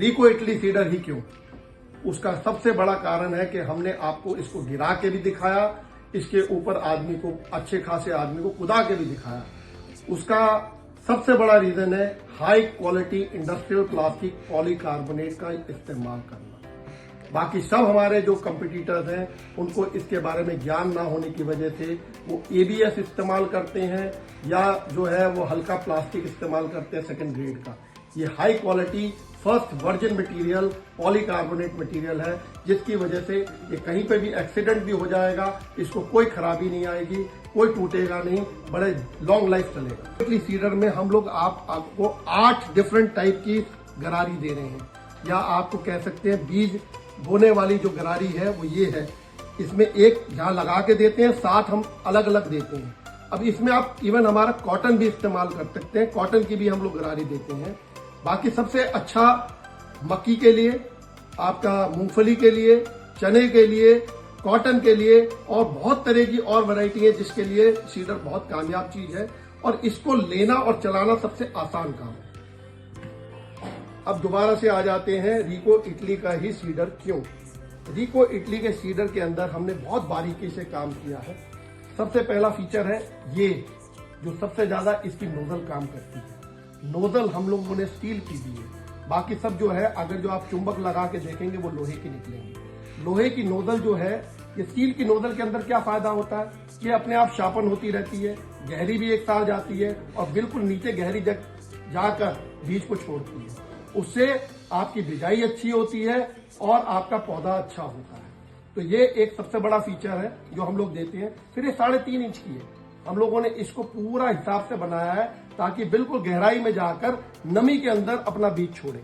रिको Italy cedar ही क्यों? उसका सबसे बड़ा कारण है कि हमने आपको इसको गिरा के भी दिखाया, इसके ऊपर आदमी को, अच्छे खासे आदमी को कुदा के भी दिखाया। उसका सबसे बड़ा रीजन है high quality industrial plastic polycarbonate का इस्तेमाल करना। बाकी सब हमारे जो कंपटीटर्स हैं उनको इसके बारे में ज्ञान ना होने की वजह से वो एबीएस इस्तेमाल करते हैं या जो है वो हल्का प्लास्टिक इस्तेमाल करते हैं सेकंड ग्रेड का। ये high quality first virgin material polycarbonate material है, जिसकी वजह से ये कहीं पे भी एक्सीडेंट भी हो जाएगा, इसको कोई खराबी नहीं आएगी, कोई टूटेगा नहीं, बड़े लॉन्ग लाइफ चलेगा। इटली सीडर में हम लोग आपको 8 डिफरेंट टाइप की गरारी दे रहे हैं, या आपको कह सकते हैं बीज बोने वाली जो गरारी है वो ये है। इसमें एक यहाँ लगा के देते हैं, 7 हम अलग अलग देते हैं। अब इसमें आप इवन हमारा कॉटन भी इस्तेमाल कर सकते हैं, कॉटन की भी हम लोग गरारी देते हैं। बाकी सबसे अच्छा मक्की के लिए, आपका मूंगफली के लिए, चने के लिए, कॉटन के लिए और बहुत तरह की और वैरायटी है जिसके लिए सीडर बहुत कामयाब चीज है और इसको लेना और चलाना सबसे आसान काम है। अब दोबारा से आ जाते हैं रिको इटली का ही सीडर क्यों। रिको इटली के सीडर के अंदर हमने बहुत बारीकी से काम किया है। सबसे पहला फीचर है ये, जो सबसे ज्यादा इसकी नोजल काम करती है। नोजल हम लोगों ने स्टील की दी है, बाकी सब जो है अगर जो आप चुंबक लगा के देखेंगे वो लोहे की निकलेंगे। लोहे की नोजल जो है, ये स्टील की नोजल के अंदर क्या फायदा होता है कि अपने आप शार्पन होती रहती है, गहरी भी एक साथ जाती है और बिल्कुल नीचे गहरी जाकर बीज को छोड़ती है। उससे आपकी बिजाई अच्छी होती है और आपका पौधा अच्छा होता है। तो ये एक सबसे बड़ा फीचर है जो हम लोग देते हैं। फिर ये 3.5 इंच की है, हम लोगों ने इसको पूरा हिसाब से बनाया है ताकि बिल्कुल गहराई में जाकर नमी के अंदर अपना बीज छोड़े।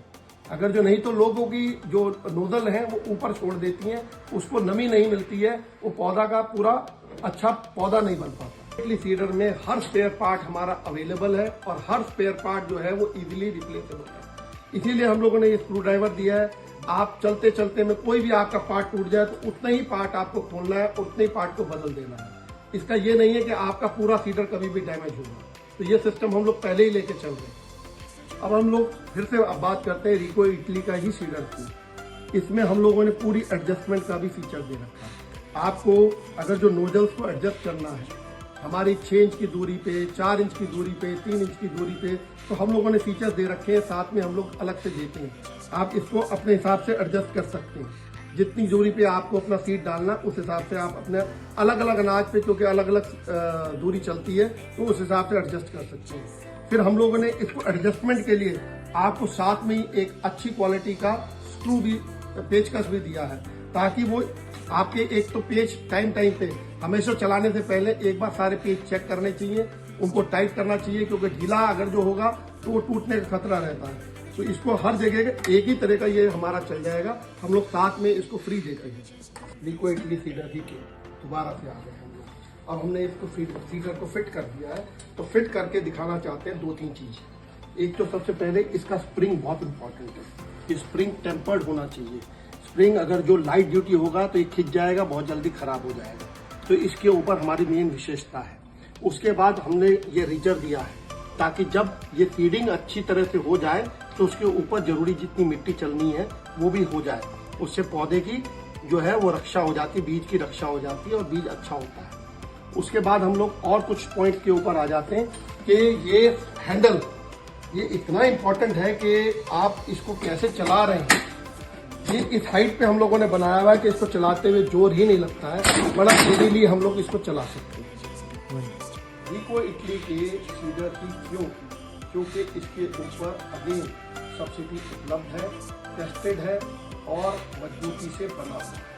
अगर जो नहीं तो लोगों की जो नोजल है वो ऊपर छोड़ देती हैं, उसको नमी नहीं मिलती है, वो पौधा का पूरा अच्छा पौधा नहीं बन पाता। इटली सीडर में हर स्पेयर पार्ट हमारा अवेलेबल है और हर स्पेयर पार्ट जो है वो इजीली रिप्लेसेबल है। इसीलिए हम लोगों ने ये स्क्रू ड्राइवर दिया है। आप चलते चलते में कोई भी आपका पार्ट टूट जाए तो उतना ही पार्ट आपको खोलना है, उतने ही पार्ट को बदल देना है। इसका ये नहीं है कि आपका पूरा सीडर कभी भी डैमेज होगा। तो ये सिस्टम हम लोग पहले ही लेके चल रहे हैं। अब हम लोग फिर से बात करते हैं रिको इटली का ही सीडर की। इसमें हम लोगों ने पूरी एडजस्टमेंट का भी फीचर दे रखा है। आपको अगर जो नोजल्स को एडजस्ट करना है हमारी 6 इंच की दूरी पे, 4 इंच की दूरी पे, 3 इंच की दूरी पे, तो हम लोगों ने फीचर्स दे रखे हैं, साथ में हम लोग अलग से देते हैं। आप इसको अपने हिसाब से एडजस्ट कर सकते हैं। जितनी दूरी पे आपको अपना सीड डालना उस हिसाब से आप अपने अलग अलग अनाज पे, क्योंकि अलग अलग दूरी चलती है, तो उस हिसाब से एडजस्ट कर सकते हैं। फिर हम लोगों ने इसको एडजस्टमेंट के लिए आपको साथ में ही एक अच्छी क्वालिटी का स्क्रू भी, पेचकस भी दिया है, ताकि वो आपके एक तो पेच टाइम पे हमेशा चलाने से पहले एक बार सारे पेच चेक करने चाहिए, उनको टाइट करना चाहिए, क्योंकि ढीला अगर जो होगा तो वो टूटने का खतरा रहता है। तो इसको हर जगह एक ही तरह का ये हमारा चल जाएगा। हम लोग साथ में इसको फ्री देते हैं। रिको इटली सीडर ही के दोबारा से आ गए हम लोग। अब हमने इसको सीडर को फिट कर दिया है, तो फिट करके दिखाना चाहते हैं 2-3 चीज। एक तो सबसे पहले इसका स्प्रिंग बहुत इंपॉर्टेंट है। ये स्प्रिंग टेम्पर्ड होना चाहिए। स्प्रिंग अगर जो लाइट ड्यूटी होगा तो ये खिंच जाएगा, बहुत जल्दी खराब हो जाएगा। तो इसके ऊपर हमारी मेन विशेषता है। उसके बाद हमने ये रिजर दिया है ताकि जब ये फीडिंग अच्छी तरह से हो जाए तो उसके ऊपर जरूरी जितनी मिट्टी चलनी है वो भी हो जाए। उससे पौधे की जो है वो रक्षा हो जाती है, बीज की रक्षा हो जाती है और बीज अच्छा होता है। उसके बाद हम लोग और कुछ पॉइंट के ऊपर आ जाते हैं कि ये हैंडल, ये इतना इम्पोर्टेंट है कि आप इसको कैसे चला रहे हैं। ये इस हाइट पे हम लोगों ने बनाया हुआ है कि इसको चलाते हुए जोर ही नहीं लगता है, बड़ा इजीली हम लोग इसको चला सकते हैं। रिको इटली के सीडर की क्यों? क्योंकि इसके ऊपर अगेन सब्सिडी उपलब्ध है, टेस्टेड है और मजबूती से बना हुआ है।